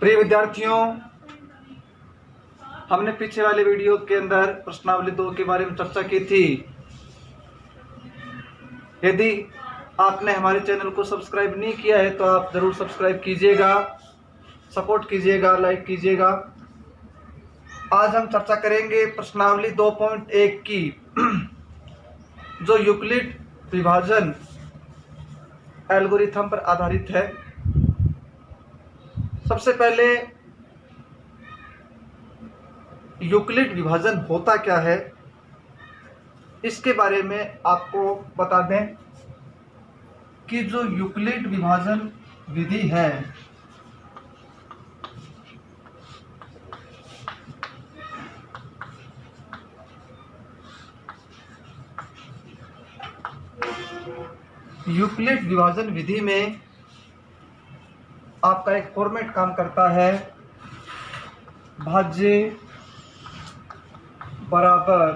प्रिय विद्यार्थियों, हमने पीछे वाले वीडियो के अंदर प्रश्नावली 2 के बारे में चर्चा की थी। यदि आपने हमारे चैनल को सब्सक्राइब नहीं किया है तो आप जरूर सब्सक्राइब कीजिएगा, सपोर्ट कीजिएगा, लाइक कीजिएगा। आज हम चर्चा करेंगे प्रश्नावली 2.1 की जो यूक्लिड विभाजन एल्गोरिथम पर आधारित है। सबसे पहले यूक्लिड विभाजन होता क्या है इसके बारे में आपको बता दें कि जो यूक्लिड विभाजन विधि है यूक्लिड विभाजन विधि में आपका एक फॉर्मेट काम करता है, भाज्य बराबर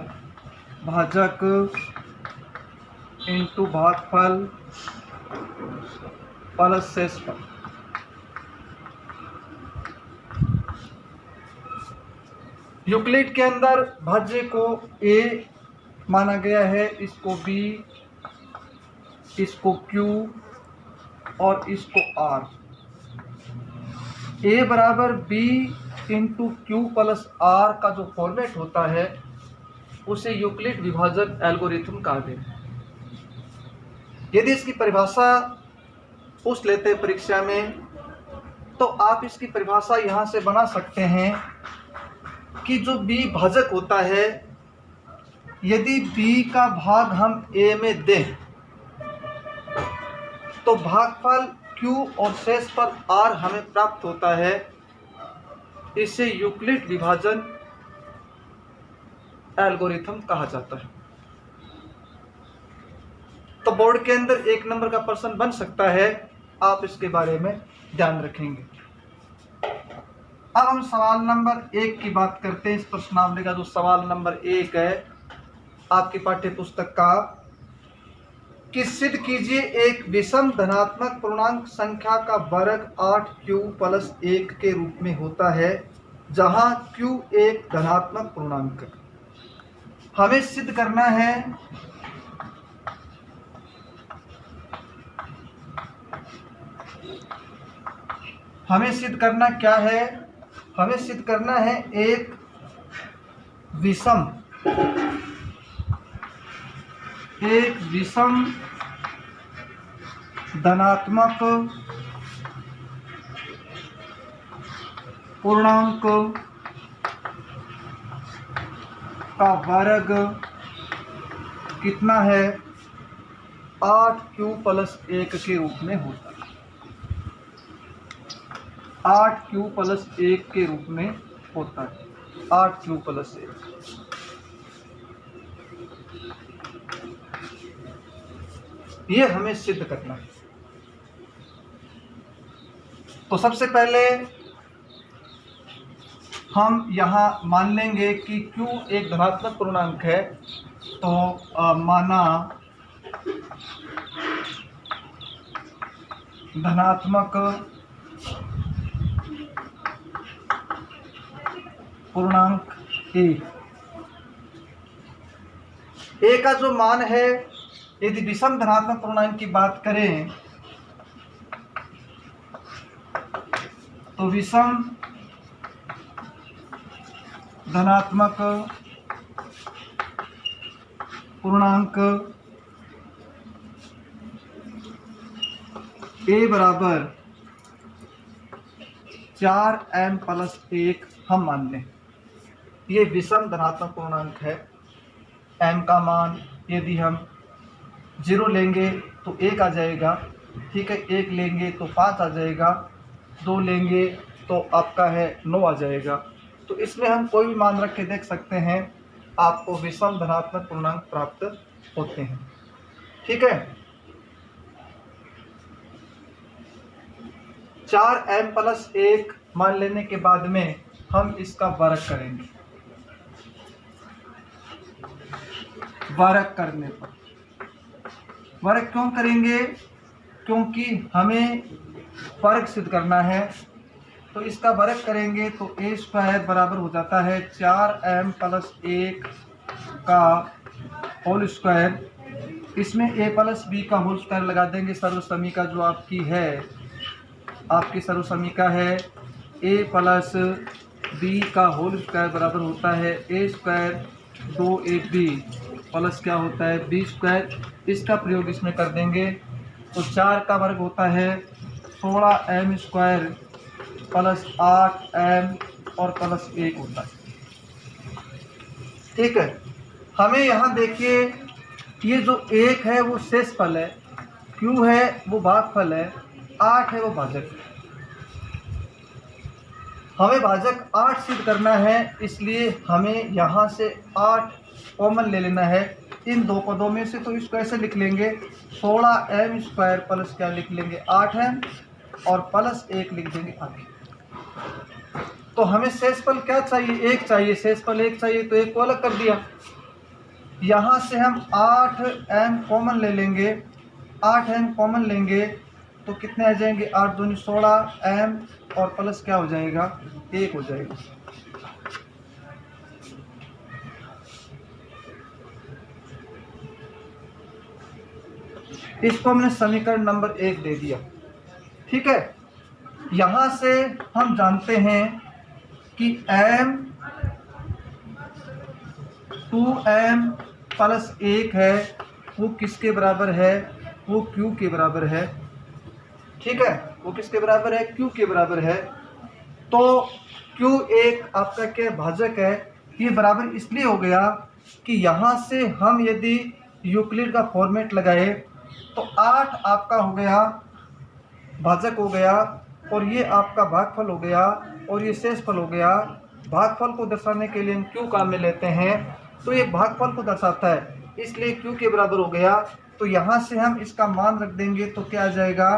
भाजक इंटू भागफल प्लस शेषफल। यूक्लिड के अंदर भाज्य को a माना गया है, इसको b, इसको q और इसको r। a बराबर b into q plus r का जो फॉर्मेट होता है उसे यूक्लिड विभाजन एल्गोरिथम कहते हैं। यदि इसकी परिभाषा पूछ लेते हैं परीक्षा में तो आप इसकी परिभाषा यहाँ से बना सकते हैं कि जो b भाजक होता है, यदि b का भाग हम a में दें तो भागफल q और शेषफल r हमें प्राप्त होता है। इसे यूक्लिड विभाजन एल्गोरिथम कहा जाता है। तो बोर्ड के अंदर 1 नंबर का प्रश्न बन सकता है, आप इसके बारे में ध्यान रखेंगे। अब हम सवाल नंबर 1 की बात करते हैं। इस प्रश्नावली का जो सवाल नंबर 1 है आपकी पाठ्य पुस्तक का, कि सिद्ध कीजिए एक विषम धनात्मक पूर्णांक संख्या का वर्ग 8q प्लस 1 के रूप में होता है जहां q एक धनात्मक पूर्णांक है। हमें सिद्ध करना है क्या है? हमें सिद्ध करना है एक विषम धनात्मक पूर्णांक का वर्ग कितना है? 8q प्लस 1 के रूप में होता है। 8q प्लस 1 के रूप में होता है। 8q प्लस 1 ये हमें सिद्ध करना है। तो सबसे पहले हम यहाँ मान लेंगे कि q एक धनात्मक पूर्णांक है, तो माना धनात्मक पूर्णांक a का जो मान है, यदि विषम धनात्मक पूर्णांक की बात करें तो विषम धनात्मक पूर्णांक a बराबर 4m प्लस 1 हम मान लें। ये विषम धनात्मक पूर्णांक है। m का मान यदि हम 0 लेंगे तो 1 आ जाएगा, ठीक है। 1 लेंगे तो 5 आ जाएगा, 2 लेंगे तो आपका है 9 आ जाएगा। तो इसमें हम कोई भी मान रख के देख सकते हैं, आपको विषम धनात्मक पूर्णांक प्राप्त होते हैं, ठीक है। 4m प्लस 1 मान लेने के बाद में हम इसका वर्ग करेंगे। वर्ग करने पर वर्ग क्यों करेंगे? क्योंकि हमें फर्क सिद्ध करना है। तो इसका वर्ग करेंगे तो ए स्क्वायर बराबर हो जाता है 4m प्लस 1 का होल स्क्वायर। इसमें a प्लस बी का होल स्क्वायर लगा देंगे। सर्वसमीका जो आपकी है, आपकी सर्वसमीका है a प्लस बी का होल स्क्वायर बराबर होता है ए स्क्वायर 2ab प्लस क्या होता है बी स्क्वायर। इसका प्रयोग इसमें कर देंगे तो 4 का वर्ग होता है 16m स्क्वायर प्लस 8m और प्लस 1 होता है। ठीक है, हमें यहाँ देखिए ये जो 1 है वो शेषफल है, q है वो भागफल है, 8 है वो भाजक है। हमें भाजक 8 सिद्ध करना है, इसलिए हमें यहाँ से 8 कॉमन ले लेना है इन दो पदों में से। तो इसको ऐसे लिख लेंगे 16m स्क्वायर प्लस क्या लिख लेंगे 8m और प्लस 1 लिख देंगे आगे। तो हमें शेषफल क्या चाहिए, 1 चाहिए, शेषफल 1 चाहिए तो 1 को अलग कर दिया। यहाँ से हम 8m कॉमन ले लेंगे, 8m कॉमन लेंगे तो कितने आ जाएंगे 8 दूनी 16m और प्लस क्या हो जाएगा 1 हो जाएगा। इसको हमने समीकरण नंबर 1 दे दिया। ठीक है, यहाँ से हम जानते हैं कि m 2m प्लस 1 है वो किसके बराबर है, वो q के बराबर है। ठीक है, वो किसके बराबर है, q के बराबर है। तो q एक आपका क्या भाजक है। ये बराबर इसलिए हो गया कि यहाँ से हम यदि यूक्लिड का फॉर्मेट लगाए तो 8 आपका हो गया भाजक हो गया और ये आपका भागफल हो गया और ये शेषफल हो गया। भागफल को दर्शाने के लिए हम q काम में लेते हैं तो ये भागफल को दर्शाता है, इसलिए q के बराबर हो गया। तो यहाँ से हम इसका मान रख देंगे तो क्या आ जाएगा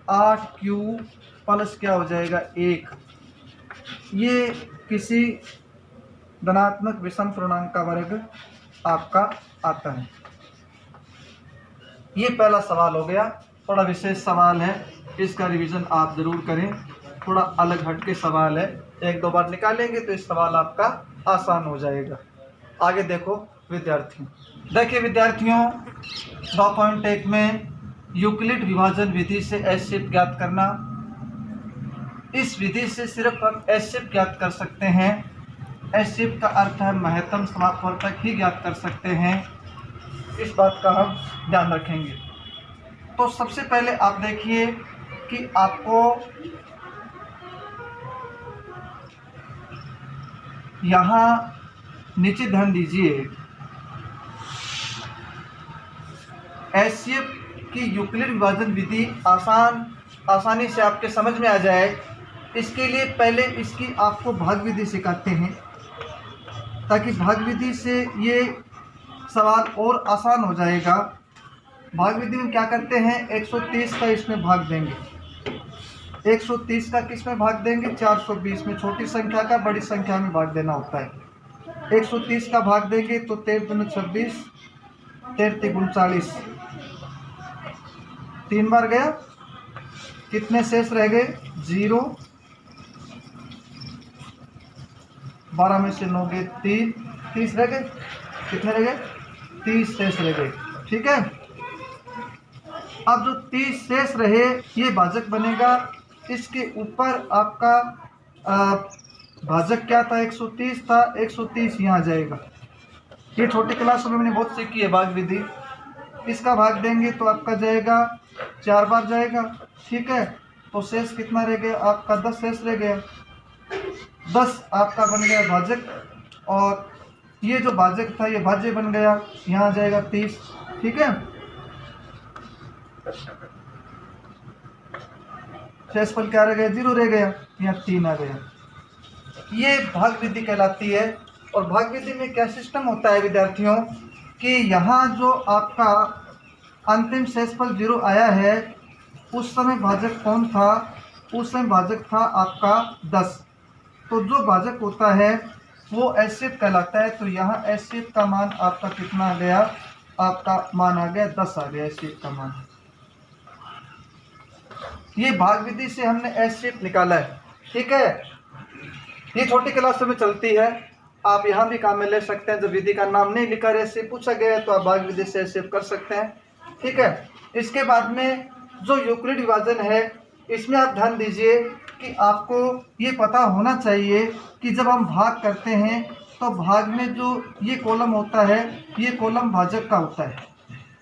8q प्लस क्या हो जाएगा 1। ये किसी धनात्मक विषम पूर्णांक का वर्ग आपका आता है। ये पहला सवाल हो गया, थोड़ा विशेष सवाल है, इसका रिवीजन आप ज़रूर करें। थोड़ा अलग हटके सवाल है, 1-2 बार निकालेंगे तो इस सवाल आपका आसान हो जाएगा। आगे देखो विद्यार्थियों, देखिए विद्यार्थियों 2.1 में यूक्लिड विभाजन विधि से एस शेप ज्ञात करना। इस विधि से सिर्फ हम एस शेप ज्ञात कर सकते हैं। एस शेप का अर्थ है महत्तम समापवर्तक ही ज्ञात कर सकते हैं, इस बात का हम ध्यान रखेंगे। तो सबसे पहले आप देखिए कि आपको यहाँ नीचे ध्यान दीजिए, एस शेप की यूक्लिड विभाजन विधि आसानी से आपके समझ में आ जाए, इसके लिए पहले इसकी आपको भाग विधि सिखाते हैं ताकि भाग विधि से ये सवाल और आसान हो जाएगा। भाग विधि में क्या करते हैं 130 का इसमें भाग देंगे, 130 का किस में भाग देंगे 420 में। छोटी संख्या का बड़ी संख्या में भाग देना होता है। 130 का भाग देंगे तो 13 दूनी 26, 13 गुण 40, 3 बार गया, कितने शेष रह गए 0, 12 में से 9 गए 3, 30 रह गए, कितने रह गए 30 शेष रह गए। ठीक है, अब जो 30 शेष रहे ये भाजक बनेगा। इसके ऊपर आपका भाजक क्या था 130 था, 130 यहाँ जाएगा। ये छोटी क्लासों में मैंने बहुत सीखी है भाग विधि। इसका भाग देंगे तो आपका जाएगा 4 बार जाएगा। ठीक है, तो शेष कितना रह गया आपका 10 शेष रह गया, 10 आपका बन गया भाजक और ये जो भाजक था ये भाज्य बन गया, यहाँ जाएगा 30। ठीक है, शेषफल क्या रह गया 0 रह गया, यहाँ 3 आ गया। ये भाग विधि कहलाती है। और भाग विधि में क्या सिस्टम होता है विद्यार्थियों कि यहाँ जो आपका अंतिम शेषफल 0 आया है उस समय भाजक कौन था, उस समय भाजक था आपका 10। तो जो भाजक होता है वो एस शेप कहलाता है। तो यहाँ एस शेप का मान आपका कितना आ गया, आपका मान आ गया 10 आ गया एस शेप का मान। ये भाग विधि से हमने एस शेप निकाला है। ठीक है, ये छोटी क्लास में चलती है, आप यहाँ भी काम में ले सकते हैं। जब विधि का नाम नहीं लिखा ऐसे पूछा गया है तो आप भाग विधि से ऐसे कर सकते हैं। ठीक है, इसके बाद में जो यूक्लिड विभाजन है, इसमें आप ध्यान दीजिए कि आपको ये पता होना चाहिए कि जब हम भाग करते हैं तो भाग में जो ये कॉलम होता है, ये कॉलम भाजक का होता है।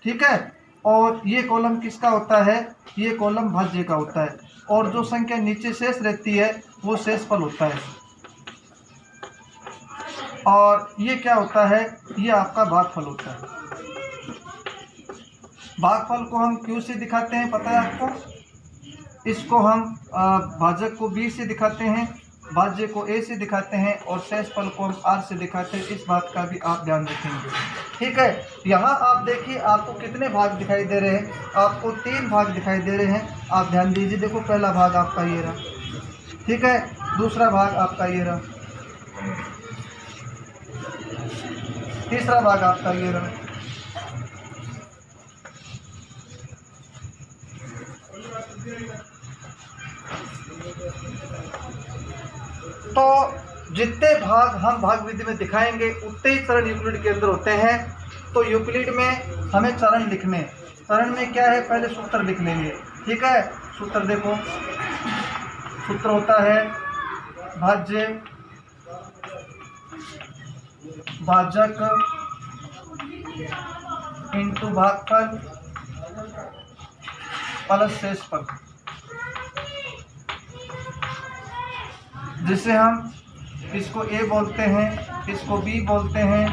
ठीक है, और ये कॉलम किसका होता है, ये कॉलम भाज्य का होता है, और जो संख्या नीचे शेष रहती है वो शेषफल होता है। और ये क्या होता है, ये आपका भागफल होता है। भागफल को हम क्यू से दिखाते हैं, पता है आपको। इसको हम भाजक को बी से दिखाते हैं, भाज्य को ए से दिखाते हैं, और शेषफल को हम आर से दिखाते हैं। इस बात का भी आप ध्यान रखेंगे। ठीक है, यहाँ आप देखिए आपको कितने भाग दिखाई दे रहे हैं, आपको 3 भाग दिखाई दे रहे हैं। आप ध्यान दीजिए, देखो पहला भाग आपका ये रहा, ठीक है, दूसरा भाग आपका ये रहा, तीसरा भाग आपका ये रहा। तो जितने भाग हम भाग विधि में दिखाएंगे उतने ही चरण यूक्लिड के अंदर होते हैं। तो यूक्लिड में हमें चरण लिखने, चरण में क्या है, पहले सूत्र लिख लेंगे। ठीक है, सूत्र देखो, सूत्र होता है भाज्य भाजक इंटू भागफल प्लस शेषफल, जिसे हम इसको ए बोलते हैं, इसको बी बोलते हैं,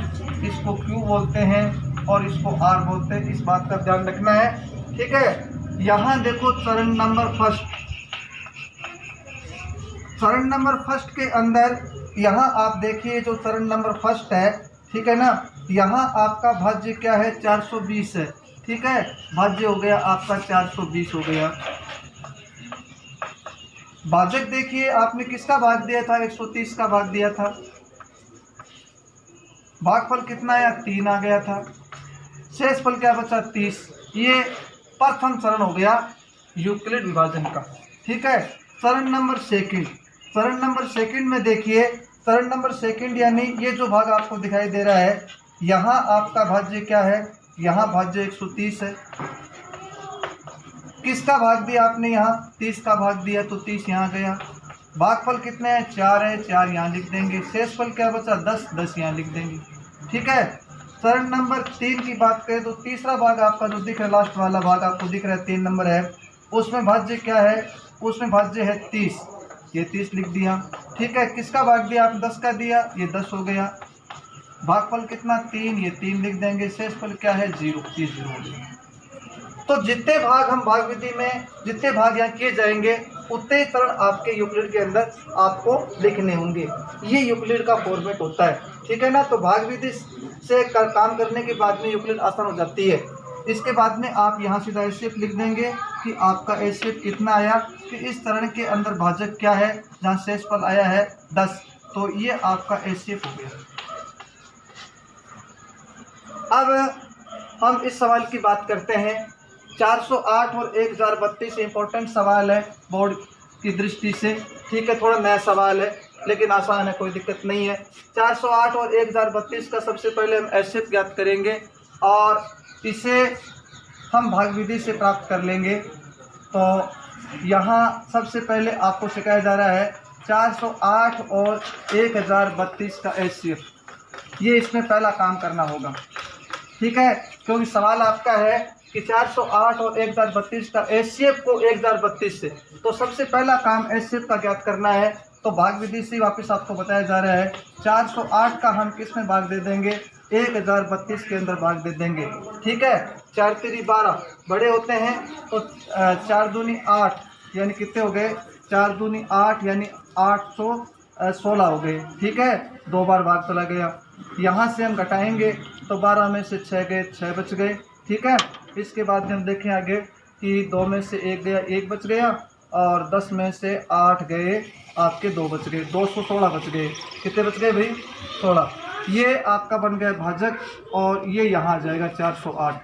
इसको क्यू बोलते हैं, और इसको आर बोलते हैं। इस बात का ध्यान रखना है। ठीक है, यहाँ देखो चरण नंबर फर्स्ट, चरण नंबर फर्स्ट के अंदर यहाँ आप देखिए जो चरण नंबर फर्स्ट है, ठीक है ना, यहाँ आपका भाज्य क्या है, 420 है। ठीक है, भाज्य हो गया आपका 420 हो गया। भाजक देखिए आपने किसका भाग दिया था, 130 का भाग दिया था। भागफल कितना आया, 3 आ गया था। शेषफल क्या बचा, 30। ये प्रथम चरण हो गया यूक्लिड विभाजन का। ठीक है, चरण नंबर सेकंड, चरण नंबर सेकंड में देखिए, चरण नंबर सेकंड यानी ये जो भाग आपको दिखाई दे रहा है, यहाँ आपका भाज्य क्या है, यहाँ भाज्य 130 है। किसका भाग दिया आपने, यहाँ 30 का भाग दिया, तो 30 यहाँ गया। भागफल कितने हैं, 4 है, 4 यहाँ लिख देंगे। शेषफल क्या बचा, 10, 10 यहाँ लिख देंगे। ठीक है, चरण नंबर 3 की बात करें तो तीसरा भाग आपका जो दिख रहा है, लास्ट वाला भाग आपको दिख रहा है, 3 नंबर है, उसमें भाज्य क्या है, उसमें भाज्य है 30, ये 30 लिख दिया। ठीक है, किसका भाग दिया आपने, 10 का दिया, ये 10 हो गया। भागफल कितना, 3, ये 3 लिख देंगे। शेषफल क्या है, 0, 30 0 हो गया। तो जितने भाग हम भाग विधि में, जितने भाग यहाँ किए जाएंगे उतने ही चरण आपके यूक्लिड के अंदर आपको लिखने होंगे। ये यूक्लिड का फॉर्मेट होता है। ठीक है ना, तो भाग विधि से काम करने के बाद में यूक्लिड आसान हो जाती है। इसके बाद में आप यहाँ सीधा एस लिख देंगे कि आपका एस कितना आया, कि इस चरण के अंदर भाजक क्या है, जहाँ शेषफल आया है 10, तो ये आपका एस हो गया। अब हम इस सवाल की बात करते हैं। 408 और 1032 इंपॉर्टेंट सवाल है बोर्ड की दृष्टि से। ठीक है, थोड़ा नया सवाल है लेकिन आसान है, कोई दिक्कत नहीं है। 408 और 1032 का सबसे पहले हम एसएफ ज्ञात करेंगे और इसे हम भाग विधि से प्राप्त कर लेंगे। तो यहाँ सबसे पहले आपको सिखाया जा रहा है 408 और 1032 का एसएफ, ये इसमें पहला काम करना होगा। ठीक है, क्योंकि सवाल आपका है कि 408 और 1032 का एचसीएफ को 1032 से, तो सबसे पहला काम एचसीएफ का ज्ञात करना है। तो भाग विधि से वापस आपको बताया जा रहा है 408 का हम किस में भाग दे देंगे, 1032 के अंदर भाग दे देंगे। ठीक है, 4 3 12 बड़े होते हैं, तो 4 दूनी 8 यानी कितने हो गए, 4 दूनी 8 यानी 816 हो गए। ठीक है, 2 बार भाग चला गया। यहाँ से हम घटाएंगे तो 12 में से 6 गए, 6 बच गए। ठीक है, इसके बाद में हम देखें आगे कि 2 में से 1 गया, 1 बच गया, और 10 में से 8 गए, आपके 2 बच गए, 216 बच गए। कितने बच गए भाई, 16। ये आपका बन गया भाजक और ये यहाँ आ जाएगा 408।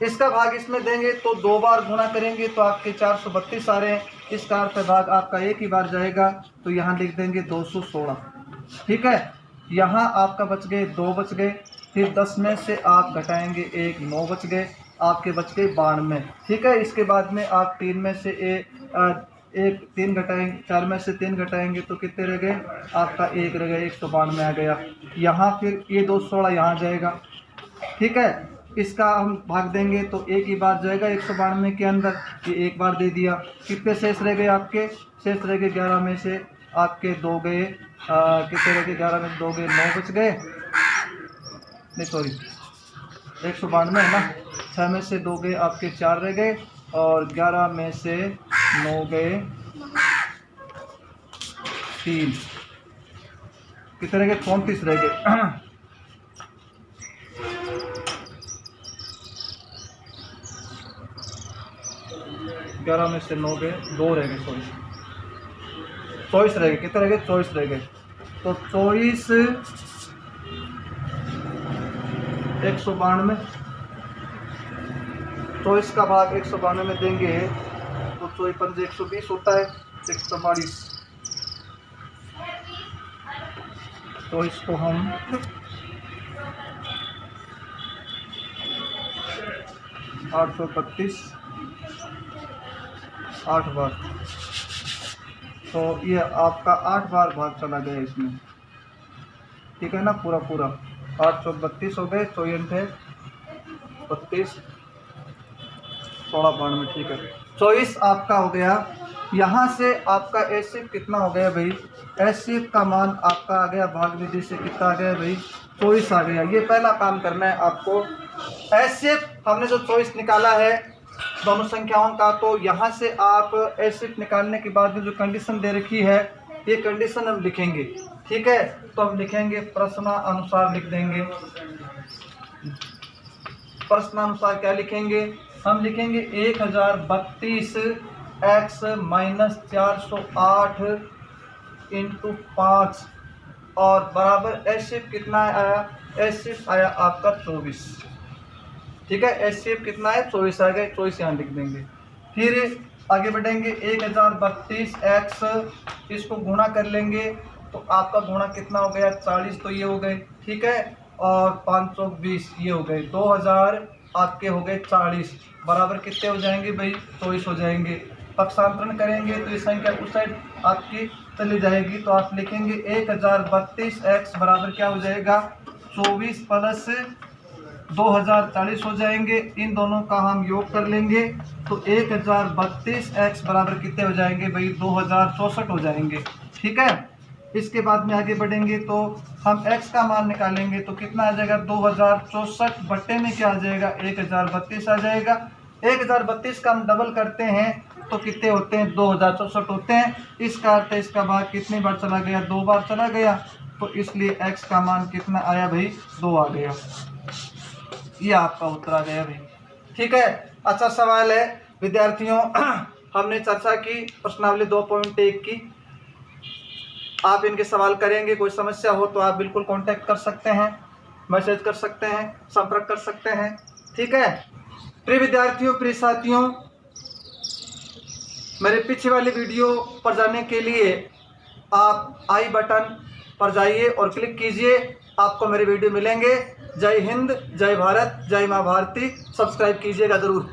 इसका भाग इसमें देंगे तो 2 बार गुणा करेंगे तो आपके 432 आ रहे हैं। इसका अर्थ भाग आपका एक ही बार जाएगा, तो यहाँ लिख देंगे 216। ठीक है, यहाँ आपका बच गए 2 बच गए, फिर 10 में से आप घटाएंगे 1, 9 बच गए, आपके बच गए 92। ठीक है, इसके बाद में आप 3 में से एक 3 घटाएंगे, 4 में से 3 घटाएंगे तो कितने रह गए, आपका 1 रह गया, 192 आ गया। यहाँ फिर ये 216 यहाँ जाएगा। ठीक है, इसका हम भाग देंगे तो एक ही बार जाएगा 192 के अंदर, ये एक बार दे दिया। कितने शेष रह गए आपके, शेष रह गए 11 में से आपके 2 गए, कितने रह गए, 11 में से 2 गए, 9 बच गए, नहीं सॉरी 192 है ना, 6 में से 2 गए आपके 4 रह गए, और 11 में से 9 गए 3, कितने रह गए, 34 रह गए। 11 में से 9 गए, 2 रह गए, सॉरी 24 रह गए, कितने रह गए, 24 रह गए। तो 24 192, 24 का भाग 192 में देंगे तो 24 पंजे 120 होता है, 142। तो इसको हम 832 8 बार, तो ये आपका 8 बार भाग चला गया इसमें। ठीक है ना, पूरा 8 चौक 32 हो गए, 24 थे 32 16 92। ठीक है, 24 आपका हो गया। यहाँ से आपका एसिड कितना हो गया भाई, एसिड का मान आपका आ गया भाग विधि से, कितना आ गया भाई, 24 आ गया। ये पहला काम करना है आपको। एसिड हमने जो 24 निकाला है दोनों संख्याओं का, तो यहाँ से आप एसिड निकालने के बाद जो कंडीशन दे रखी है, ये कंडीशन हम लिखेंगे। ठीक है, तो हम लिखेंगे प्रश्नानुसार लिख देंगे। प्रश्नानुसार क्या लिखेंगे, हम लिखेंगे 1032 x माइनस 408 इंटू 5 और बराबर एसिड कितना आया, एसिड आया आपका 24। ठीक है, एसिड कितना है, 24 आ गए, 24 यहाँ लिख देंगे। फिर आगे बढ़ेंगे, 1032 x इसको गुणा कर लेंगे तो आपका गुणा कितना हो गया, 40, तो ये हो गए। ठीक है, और 520 ये हो गए, 2000 आपके हो गए 40, बराबर कितने हो जाएंगे भाई, 24 हो जाएंगे। पक्षांतरण करेंगे तो ये संख्या उस साइड आपकी चली जाएगी, तो आप लिखेंगे 1032 x बराबर क्या हो जाएगा, 24 प्लस 2040 हो जाएंगे। इन दोनों का हम योग कर लेंगे तो 1032 x बराबर कितने हो जाएंगे भाई, 2064 हो जाएंगे। ठीक है, इसके बाद में आगे बढ़ेंगे तो हम x का मान निकालेंगे तो कितना आ जाएगा, 2064 बट्टे में क्या आ जाएगा, 1032 आ जाएगा। 1032 का हम डबल करते हैं तो कितने होते हैं, 2064 होते हैं। इसका अर्थ है इसका भाग कितनी बार चला गया, 2 बार चला गया, तो इसलिए x का मान कितना आया भाई, 2 आ गया। ये आपका उत्तर आ गया भाई। ठीक है, अच्छा सवाल है विद्यार्थियों। हमने चर्चा की प्रश्नावली 2.1 की, आप इनके सवाल करेंगे, कोई समस्या हो तो आप बिल्कुल कांटेक्ट कर सकते हैं, मैसेज कर सकते हैं, संपर्क कर सकते हैं। ठीक है, प्रिय विद्यार्थियों, प्रिय साथियों, मेरे पीछे वाली वीडियो पर जाने के लिए आप आई बटन पर जाइए और क्लिक कीजिए, आपको मेरे वीडियो मिलेंगे। जय हिंद, जय भारत, जय माँ भारती। सब्सक्राइब कीजिएगा ज़रूर।